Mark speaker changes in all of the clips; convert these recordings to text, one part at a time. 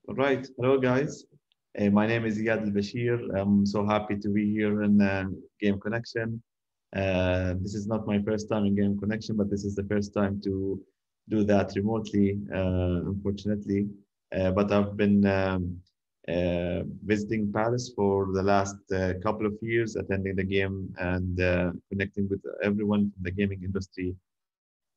Speaker 1: All right. Hello, guys. My name is Eyad Al Basheer. I'm so happy to be here in Game Connection. This is not my first time in Game Connection, but this is the first time to do that remotely, unfortunately. But I've been visiting Paris for the last couple of years, attending the game and connecting with everyone from the gaming industry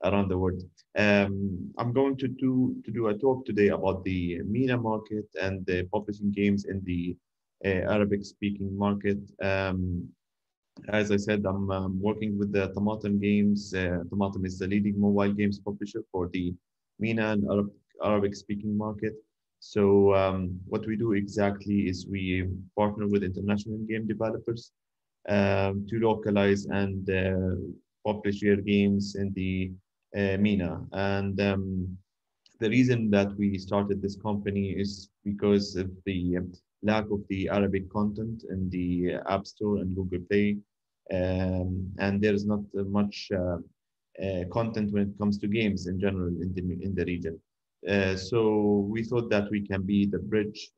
Speaker 1: around the world. I'm going to do a talk today about the MENA market and the publishing games in the Arabic-speaking market. As I said, I'm working with the Tamatem Games. Tamatem is the leading mobile games publisher for the MENA and Arabic-speaking market. So what we do exactly is we partner with international game developers to localize and publish their games in the MENA. And the reason that we started this company is because of the lack of the Arabic content in the App Store and Google Play. And there's not much content when it comes to games in general in the region. So we thought that we can be the bridge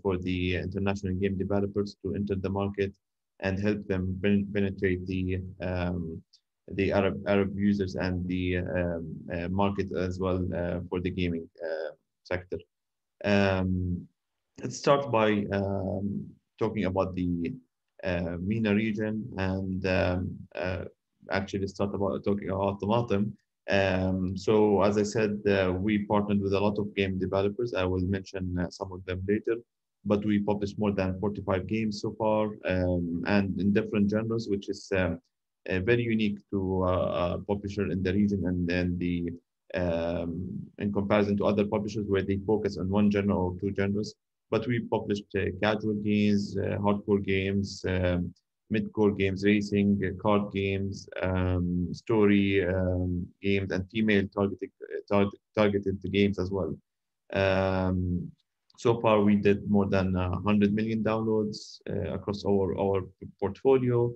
Speaker 1: for the international game developers to enter the market and help them penetrate the Arab users and the market as well for the gaming sector. Um, let's start by talking about the MENA region and actually start about talking about Tamatem. So as I said, we partnered with a lot of game developers. I will mention some of them later, but we published more than 45 games so far, and in different genres, which is very unique to a publisher in the region, and then the in comparison to other publishers where they focus on one genre or two genres. But we published casual games, hardcore games, mid-core games, racing, card games, story games, and female targeted games as well. Um, so far, we did more than 100 million downloads across our portfolio,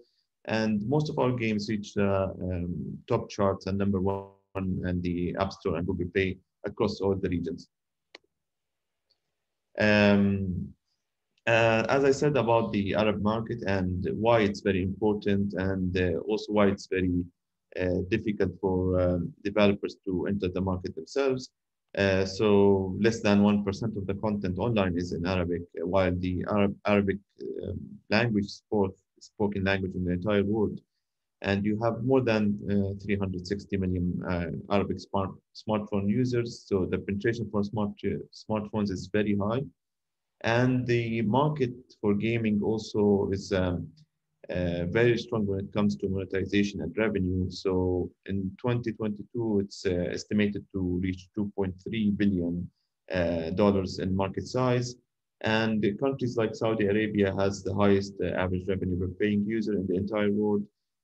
Speaker 1: and most of our games reached top charts and number one in the App Store and Google Play across all the regions. Um, as I said about the Arab market and why it's very important, and also why it's very difficult for developers to enter the market themselves. So less than 1% of the content online is in Arabic, while the Arabic language is fourth spoken language in the entire world. And you have more than 360 million Arabic smartphone users. So the penetration for smartphones is very high. And the market for gaming also is very strong when it comes to monetization and revenue. So in 2022, it's estimated to reach $2.3 billion dollars in market size. And countries like Saudi Arabia has the highest average revenue per paying user in the entire world,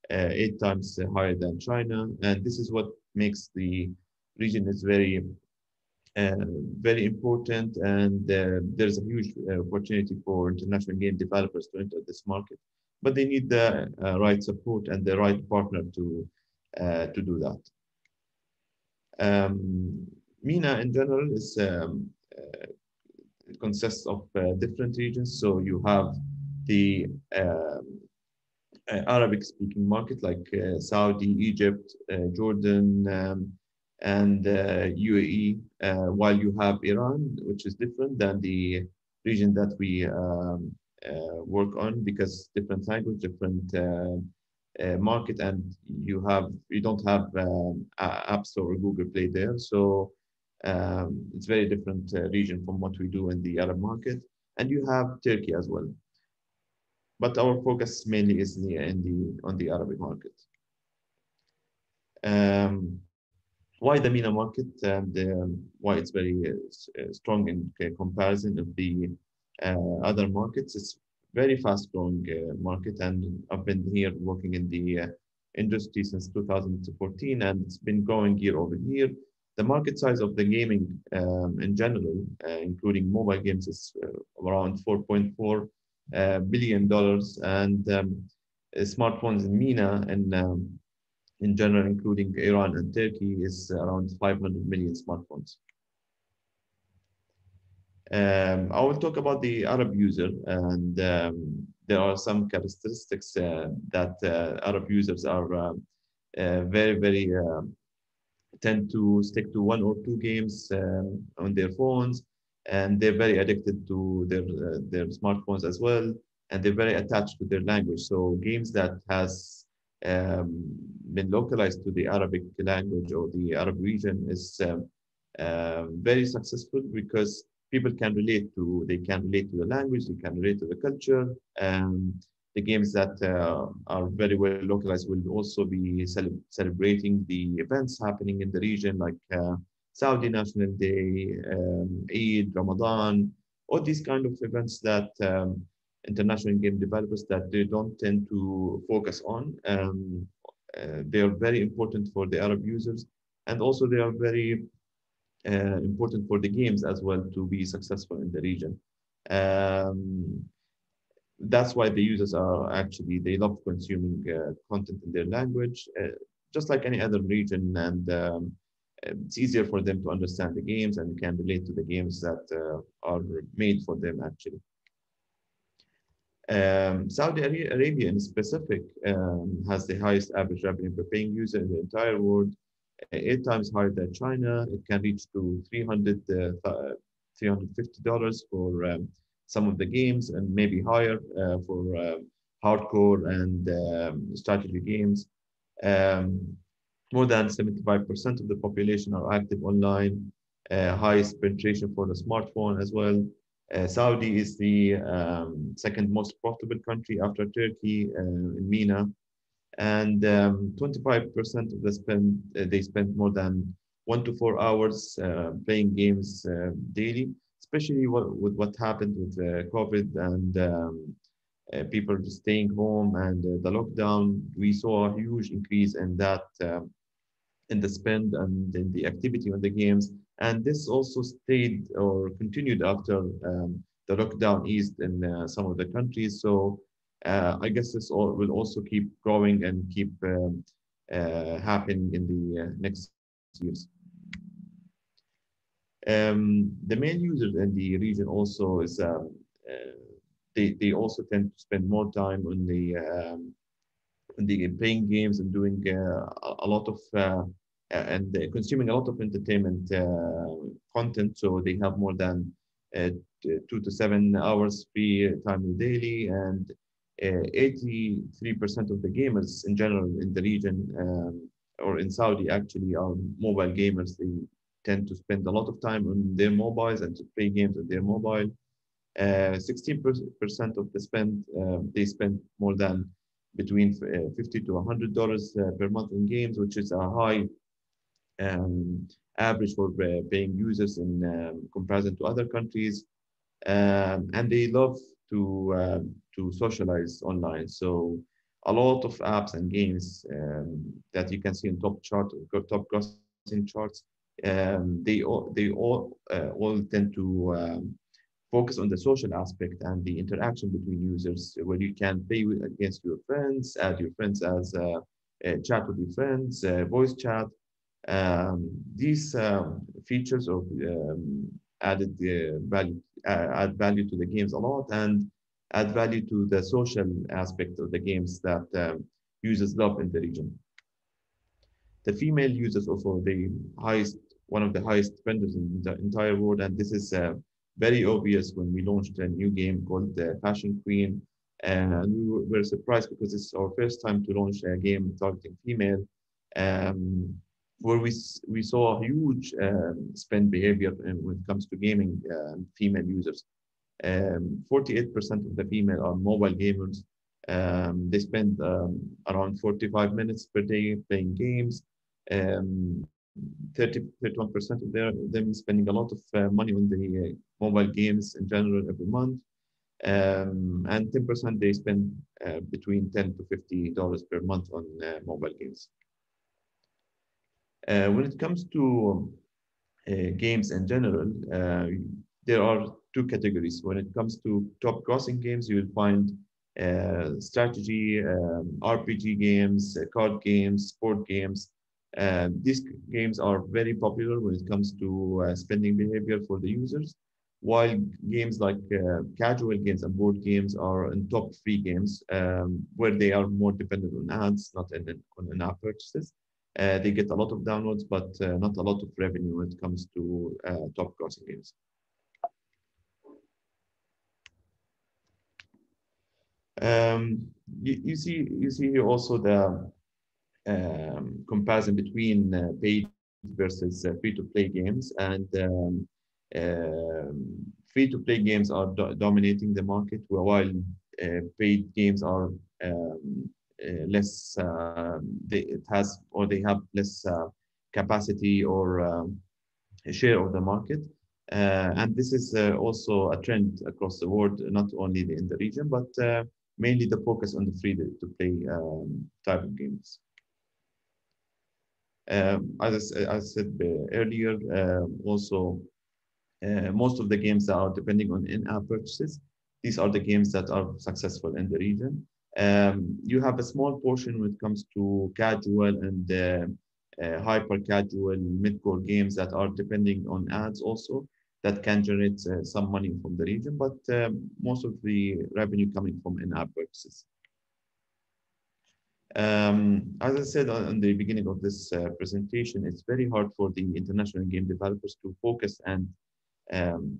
Speaker 1: 8 times higher than China. And this is what makes the region is uh, very important. And there's a huge opportunity for international game developers to enter this market. But they need the right support and the right partner to do that. MENA in general is it consists of different regions. So you have the Arabic-speaking market like Saudi, Egypt, Jordan, and UAE, while you have Iran, which is different than the region that we work on because different language, different market, and you don't have App Store or Google Play there. So it's very different region from what we do in the Arab market. And you have Turkey as well. But our focus mainly is on the Arabic market. Um, why the MENA market and why it's very strong in comparison of the other markets? It's very fast growing market, and I've been here working in the industry since 2014, and it's been growing year over year. The market size of the gaming in general, including mobile games, is around $4.4 billion, and smartphones in MENA and in general, including Iran and Turkey, is around 500 million smartphones. I will talk about the Arab user, and there are some characteristics that Arab users are very tend to stick to one or two games on their phones, and they're very addicted to their smartphones as well, and they're very attached to their language. So games that has been localized to the Arabic language or the Arab region is very successful because people can relate to the language, they can relate to the culture. The games that are very well localized will also be celebrating the events happening in the region, like Saudi National Day, Eid, Ramadan, all these kind of events that international game developers that they don't tend to focus on. They are very important for the Arab users, and also they are very important for the games as well to be successful in the region. Um, that's why the users are actually, they love consuming content in their language, just like any other region, and it's easier for them to understand the games and can relate to the games that are made for them actually. Saudi Arabia in specific has the highest average revenue per paying user in the entire world, 8 times higher than China. It can reach to $350 for some of the games, and maybe higher for hardcore and strategy games. Um, More than 75% of the population are active online. Highest penetration for the smartphone as well. Saudi is the second most profitable country after Turkey in MENA, and 25% of the spend they spend more than 1 to 4 hours playing games daily. Especially with what happened with COVID and people staying home and the lockdown, we saw a huge increase in that in the spend and in the activity on the games. And this also stayed or continued after the lockdown eased in some of the countries. So I guess this all will also keep growing and keep happening in the next years. The main users in the region also is they also tend to spend more time on the playing games and doing a lot of and consuming a lot of entertainment content. So they have more than 2 to 7 hours free time daily, and 83% of the gamers in general in the region or in Saudi actually are mobile gamers. They tend to spend a lot of time on their mobiles and to play games on their mobile. 16% of the spend, they spend more than between $50 to $100 per month in games, which is a high average for paying users in comparison to other countries. And they love to socialize online. So a lot of apps and games that you can see in top grossing charts, they all tend to focus on the social aspect and the interaction between users, where you can play against your friends, add your friends as chat with your friends, voice chat. These features of added add value to the games a lot, and add value to the social aspect of the games that users love in the region. The female users also one of the highest spenders in the entire world, and this is very obvious when we launched a new game called Fashion Queen, and we were surprised because it's our first time to launch a game targeting female, where we saw a huge spend behavior when it comes to gaming female users. 48% of the female are mobile gamers. They spend around 45 minutes per day playing games. 31% of them spending a lot of money on the mobile games in general every month. And 10% they spend between $10 to $50 per month on mobile games. When it comes to games in general, there are two categories. When it comes to top grossing games, you will find strategy, RPG games, card games, sport games. These games are very popular when it comes to spending behavior for the users. while games like casual games and board games are in top three games, where they are more dependent on ads, not on in-app purchases. They get a lot of downloads, but not a lot of revenue when it comes to top grossing games. You see here also the comparison between paid versus free-to-play games, and free-to-play games are dominating the market, while paid games are less. They have less capacity or a share of the market. And this is also a trend across the world, not only in the region, but mainly the focus on the free-to-play type of games. As I said earlier, also most of the games that are depending on in-app purchases, these are the games that are successful in the region. You have a small portion when it comes to casual and hyper casual mid-core games that are depending on ads also, that can generate some money from the region, but most of the revenue coming from in-app purchases. As I said on the beginning of this presentation, it's very hard for the international game developers to focus and um,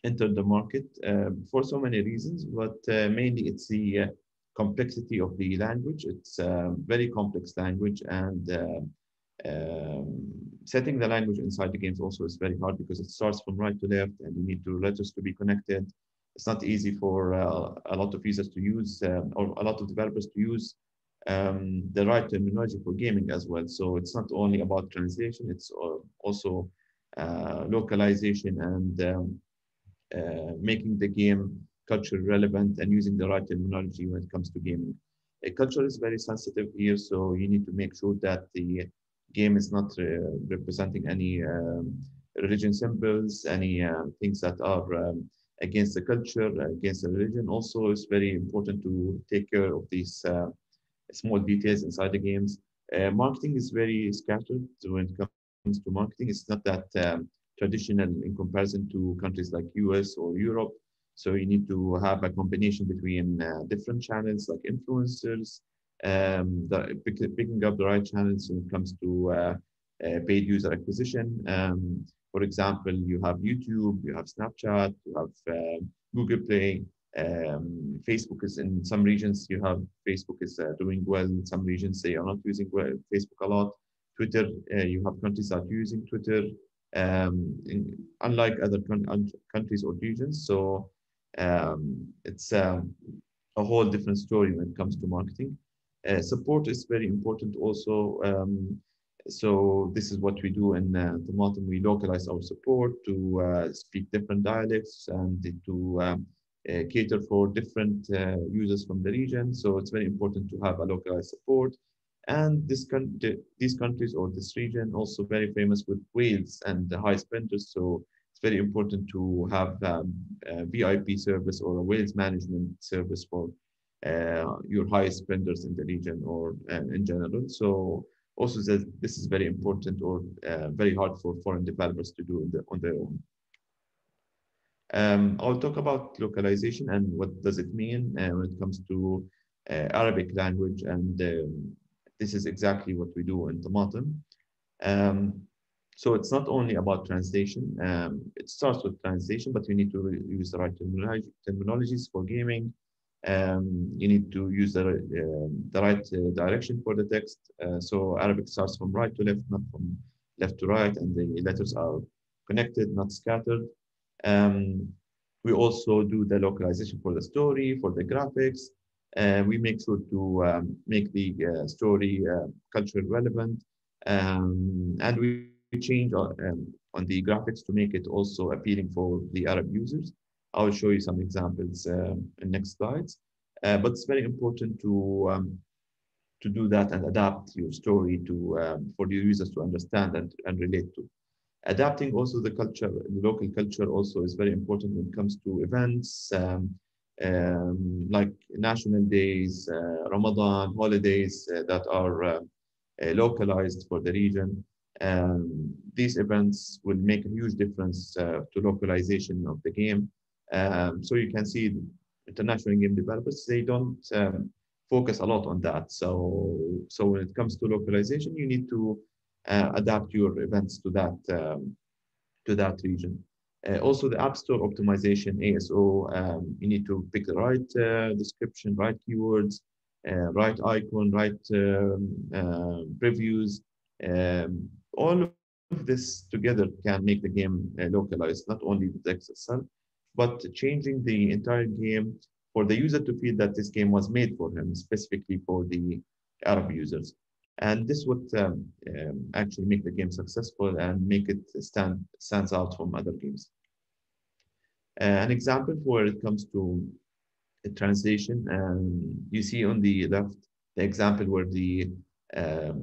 Speaker 1: enter the market for so many reasons, but mainly it's the complexity of the language. It's a very complex language, and setting the language inside the games also is very hard because it starts from right to left, and you need two letters to be connected. It's not easy for a lot of users to use, or a lot of developers to use the right terminology for gaming as well. So it's not only about translation, it's also localization and making the game culture relevant and using the right terminology when it comes to gaming. Culture is very sensitive here, so you need to make sure that the game is not representing any religion symbols, any things that are against the culture, against the religion. Also, it's very important to take care of these small details inside the games. Marketing is very scattered when it comes to marketing. It's not that traditional in comparison to countries like US or Europe. So you need to have a combination between different channels like influencers, picking up the right channels when it comes to paid user acquisition. For example, you have YouTube, you have Snapchat, you have Google Play. Facebook is in some regions, you have Facebook is doing well. In some regions, they are not using Facebook a lot. Twitter, you have countries that are using Twitter, unlike other countries or regions. So it's a whole different story when it comes to marketing. Support is very important also. So this is what we do in Tamatem. We localize our support to speak different dialects and to cater for different users from the region. So it's very important to have a localized support. And these countries or this region also very famous with whales and the high spenders. So it's very important to have a VIP service or a whales management service for your high spenders in the region or in general. So also this is very important or very hard for foreign developers to do on their own. I'll talk about localization and what does it mean when it comes to Arabic language, and this is exactly what we do in Tamatem. So it's not only about translation. It starts with translation, but you need to use the right terminologies for gaming. You need to use the right direction for the text. So Arabic starts from right to left, not from left to right, and the letters are connected, not scattered. We also do the localization for the story, for the graphics. We make sure to make the story culturally relevant, and we change on the graphics to make it also appealing for the Arab users. I'll show you some examples in next slides. But it's very important to do that and adapt your story to for the users to understand and relate to. Adapting also the culture, the local culture also is very important when it comes to events like national days, Ramadan, holidays that are localized for the region. These events will make a huge difference to localization of the game. So you can see international game developers, they don't focus a lot on that. So when it comes to localization, you need to adapt your events to that region. Also, the App Store optimization, ASO, you need to pick the right description, right keywords, right icon, right previews. All of this together can make the game localized, not only the text itself, but changing the entire game for the user to feel that this game was made for him, specifically for the Arab users. And this would actually make the game successful and make it stands out from other games. An example where it comes to translation, you see on the left the example where the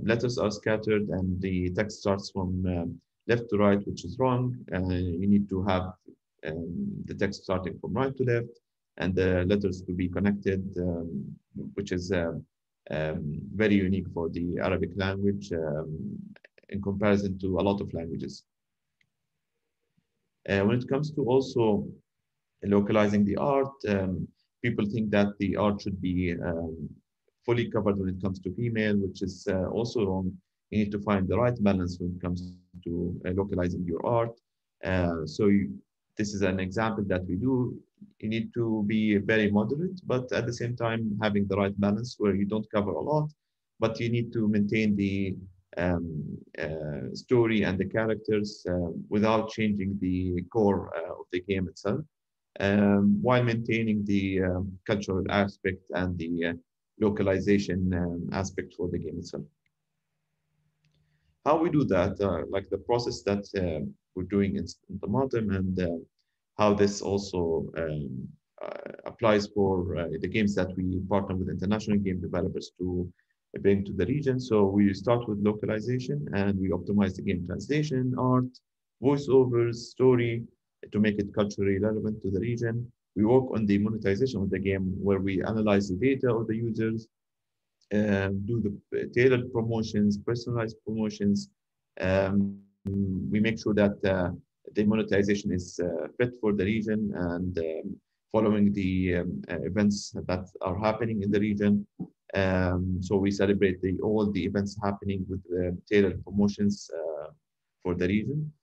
Speaker 1: letters are scattered and the text starts from left to right, which is wrong. You need to have the text starting from right to left and the letters to be connected, which is very unique for the Arabic language in comparison to a lot of languages. When it comes to also localizing the art, people think that the art should be fully covered when it comes to female, which is also wrong. You need to find the right balance when it comes to localizing your art. This is an example that we do. You need to be very moderate, but at the same time, having the right balance where you don't cover a lot, but you need to maintain the story and the characters without changing the core of the game itself, while maintaining the cultural aspect and the localization aspect for the game itself. How we do that, like the process that we're doing in Tamatem, and how this also applies for the games that we partner with international game developers to bring to the region. So we start with localization and we optimize the game translation, art, voiceovers, story to make it culturally relevant to the region. We work on the monetization of the game where we analyze the data of the users, do the tailored promotions, personalized promotions. We make sure that the monetization is fit for the region and following the events that are happening in the region. So we celebrate all the events happening with tailored promotions for the region.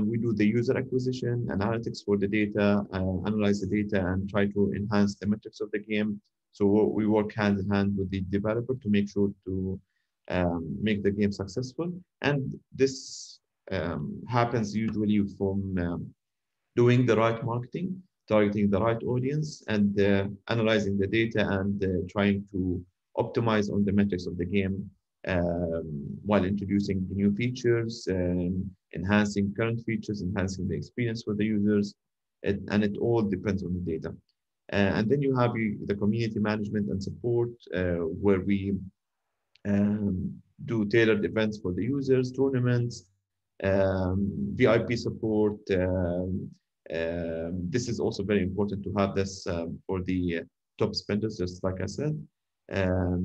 Speaker 1: We do the user acquisition, analytics for the data, analyze the data, and try to enhance the metrics of the game. So we work hand in hand with the developer to make sure to make the game successful. And this happens usually from doing the right marketing, targeting the right audience, and analyzing the data and trying to optimize on the metrics of the game while introducing new features, enhancing current features, enhancing the experience for the users. And it all depends on the data. And then you have the community management and support, where we do tailored events for the users, tournaments, VIP support. This is also very important to have this for the top spenders, just like I said.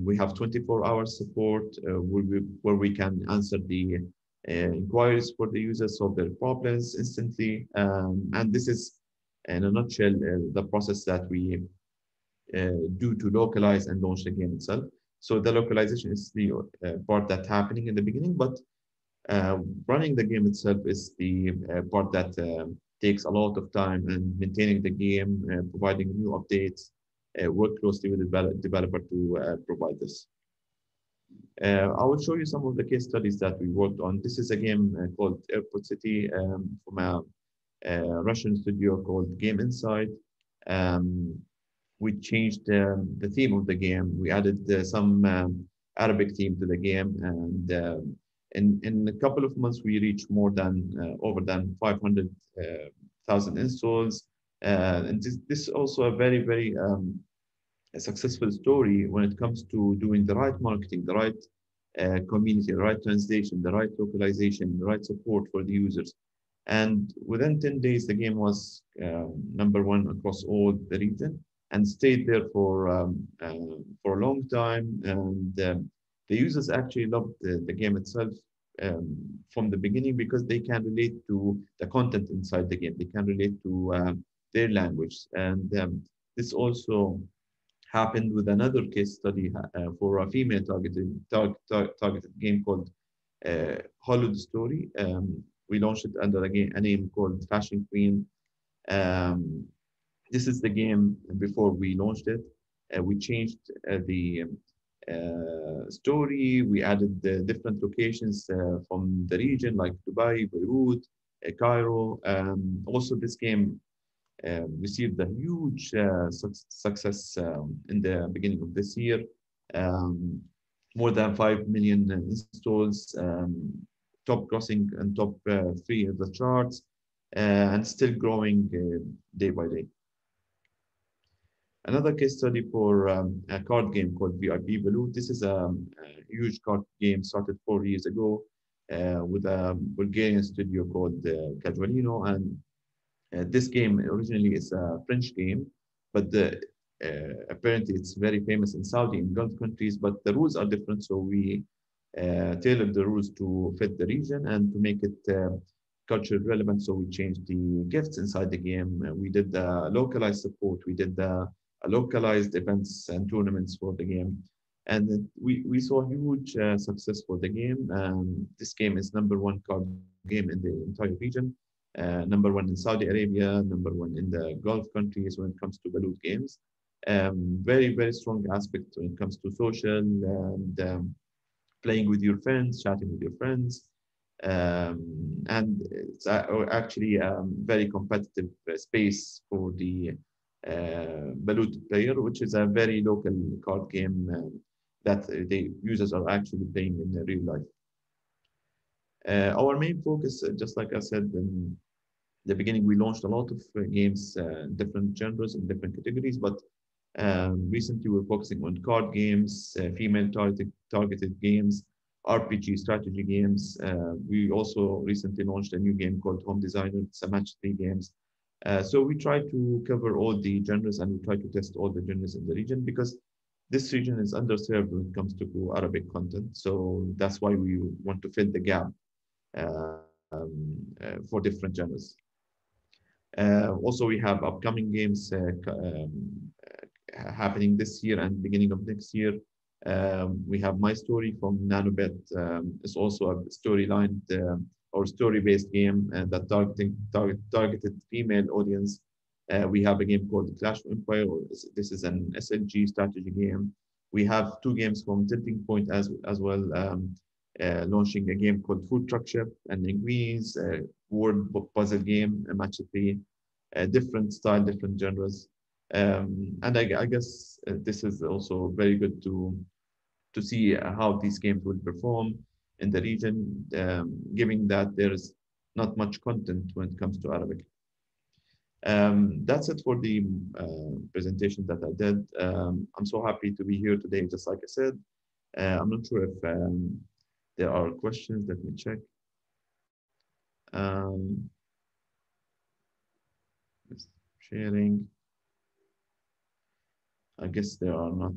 Speaker 1: We have 24-hour support where we can answer the inquiries for the users, solve their problems instantly. And this is, in a nutshell, the process that we do to localize and launch the game itself. So the localization is the part that's happening in the beginning, but running the game itself is the part that takes a lot of time, and maintaining the game, providing new updates, work closely with the developer to provide this. I will show you some of the case studies that we worked on. This is a game called Airport City from a Russian studio called Game Inside. We changed the theme of the game. We added some Arabic theme to the game, and in a couple of months, we reached over than 500,000 installs. And this is also a very a successful story when it comes to doing the right marketing, the right community, the right translation, the right localization, the right support for the users. And within 10 days, the game was #1 across all the region and stayed there for a long time. And the users actually loved the game itself. from the beginning because they can relate to the content inside the game. They can relate to their language. And this also happened with another case study for a female targeted game called Hollow Story. We launched it under a name called Fashion Queen. Um, this is the game before we launched it. We changed the story. We added the different locations from the region like Dubai, Beirut, Cairo. Also, this game received a huge success in the beginning of this year. Um, More than 5 million installs, top grossing and top three of the charts, and still growing day by day. Another case study for a card game called VIP Value. This is a huge card game started 4 years ago with a Bulgarian studio called 𝐃𝐞𝐬𝐤𝐭𝐢𝐨𝐧. And this game originally is a French game, but apparently it's very famous in Saudi and Gulf countries, but the rules are different. So we tailored the rules to fit the region and to make it culture relevant. So we changed the gifts inside the game. We did the localized support. We did the localized events and tournaments for the game. And we saw huge success for the game. This game is #1 card game in the entire region. #1 in Saudi Arabia, #1 in the Gulf countries when it comes to balut games. Very, very strong aspect when it comes to social and playing with your friends, chatting with your friends. And it's actually a very competitive space for the balut player, which is a very local card game that the users are actually playing in real life. Our main focus, just like I said in the beginning, we launched a lot of games, different genres and different categories, but recently we're focusing on card games, female targeted games, RPG strategy games. We also recently launched a new game called Home Designer. It's a match 3 games. So we try to cover all the genres and we try to test all the genres in the region because this region is underserved when it comes to Arabic content. So that's why we want to fill the gap for different genres. Also, we have upcoming games happening this year and beginning of next year. We have My Story from Nanobet. It's also a storyline or story-based game that targeted female audience. We have a game called Clash of Empire. This is an SLG strategy game. We have 2 games from Tilting Point as well. Launching a game called Food Truck Chef and Linguines, word puzzle game, a match 3, different style, different genres. And I guess this is also very good to see how these games will perform in the region, given that there's not much content when it comes to Arabic. That's it for the presentation that I did. I'm so happy to be here today, just like I said. I'm not sure if there are questions. Let me check. Just sharing. I guess there are not.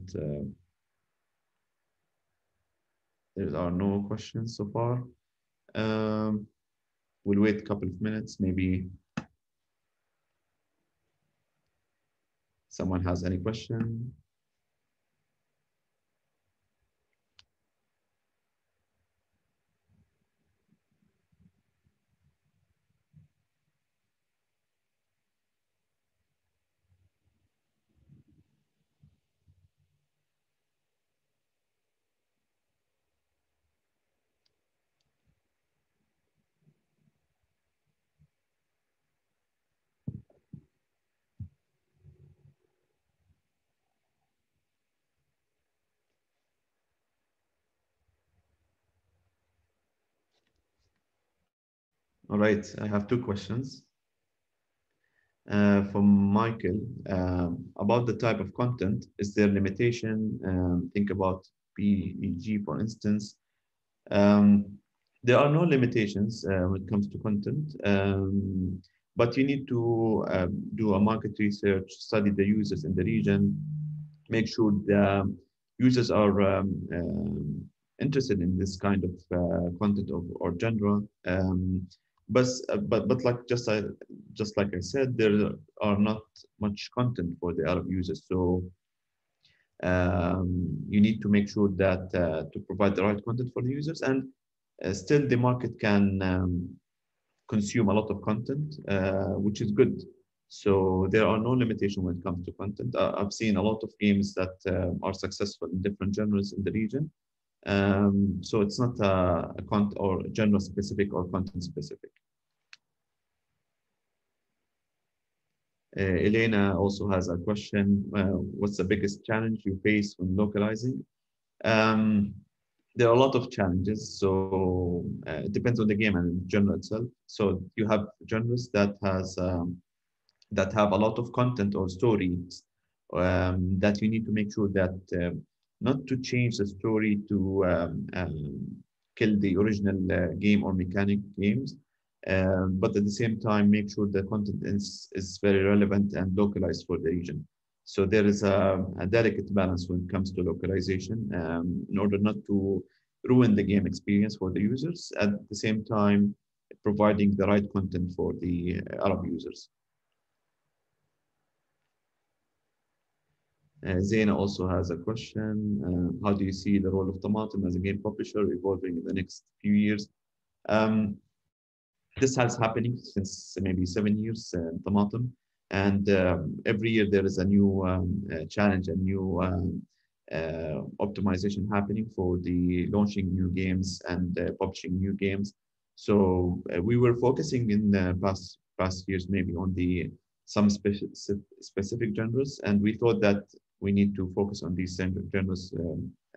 Speaker 1: There are no questions so far. We'll wait a couple of minutes. Maybe someone has any question. All right, I have 2 questions. From Michael, about the type of content, is there limitation? Think about PEG, for instance. There are no limitations when it comes to content, but you need to do a market research, study the users in the region, make sure the users are interested in this kind of content or genre. But like just like I said, there are not much content for the Arab users. So you need to make sure that to provide the right content for the users, and still the market can consume a lot of content, which is good. So there are no limitation when it comes to content. I've seen a lot of games that are successful in different genres in the region. So it's not a content or genre specific or content specific. Elena also has a question. What's the biggest challenge you face when localizing? Um, there are a lot of challenges. So it depends on the game and the genre itself. So you have genres that have a lot of content or stories that you need to make sure that not to change the story to kill the original game or mechanic games, but at the same time make sure the content is very relevant and localized for the region. So there is a delicate balance when it comes to localization in order not to ruin the game experience for the users, at the same time providing the right content for the Arab users. Zaina also has a question. How do you see the role of Tamatem as a game publisher evolving in the next few years? This has happening since maybe 7 years, Tamatem. And every year there is a new challenge, a new optimization happening for the launching new games and publishing new games. So we were focusing in the past years maybe on the some specific genres, and we thought that we need to focus on these genres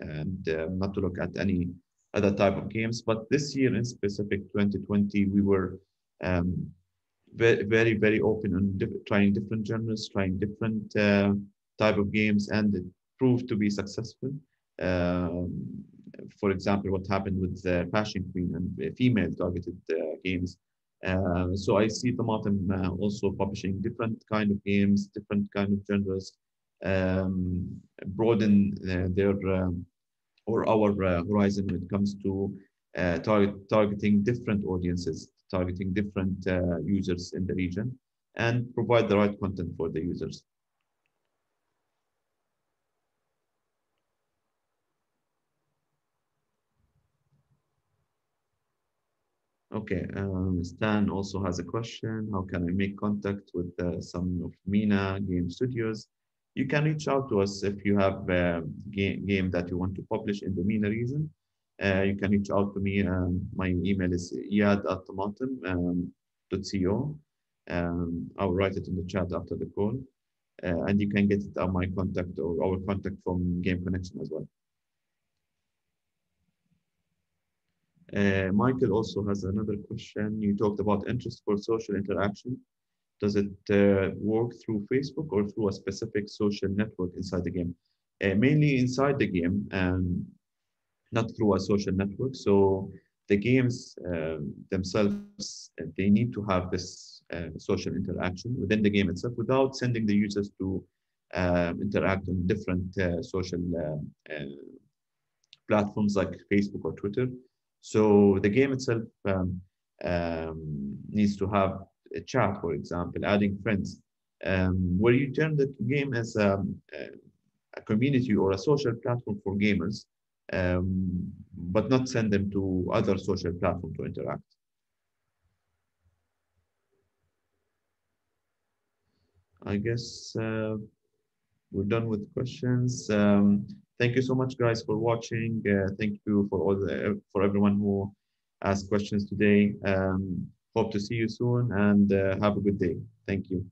Speaker 1: and not to look at any other type of games. But this year in specific, 2020, we were um, very open on trying different genres, trying different type of games, and it proved to be successful. Um, for example, what happened with Passion Queen and female targeted games. So I see Tomatem also publishing different kind of games, different kind of genres, broaden their or our horizon when it comes to targeting different audiences, targeting different users in the region, and provide the right content for the users. Okay, Stan also has a question. How can I make contact with some of MENA game studios? You can reach out to us if you have a game that you want to publish in the MENA region. You can reach out to me. My email is iyad@tamatem.co. I'll write it in the chat after the call. And you can get it on my contact or our contact from Game Connection as well. Michael also has another question. You talked about interest for social interaction. Does it work through Facebook or through a specific social network inside the game? Mainly inside the game, not through a social network. So the games themselves, they need to have this social interaction within the game itself without sending the users to interact on different social platforms like Facebook or Twitter. So the game itself needs to have a chat, for example, adding friends, where you turn the game as a community or a social platform for gamers, but not send them to other social platforms to interact. I guess we're done with questions. Thank you so much, guys, for watching. Thank you for everyone who asked questions today. Hope to see you soon and have a good day. Thank you.